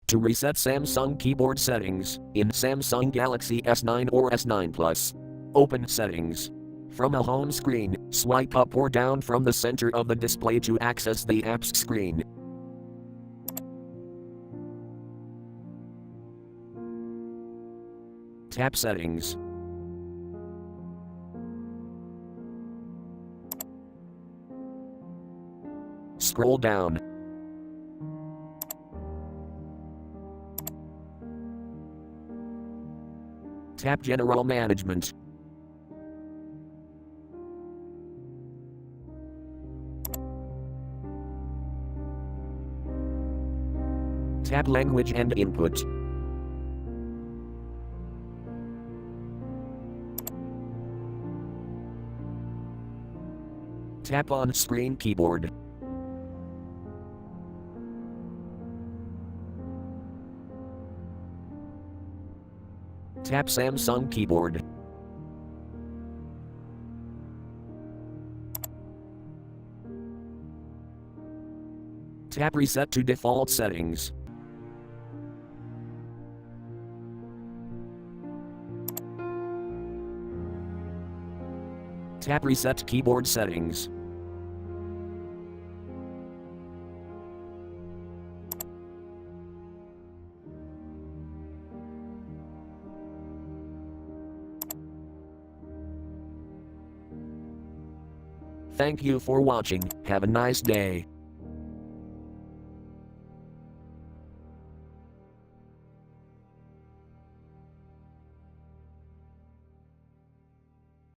To reset Samsung keyboard settings, in Samsung Galaxy S9 or S9 Plus. Open Settings. From a home screen, swipe up or down from the center of the display to access the apps screen. Tap Settings. Scroll down. Tap General Management. Tap Language and Input. Tap On Screen Keyboard. Tap Samsung Keyboard. Tap Reset to Default Settings. Tap Reset Keyboard Settings. Thank you for watching. Have a nice day.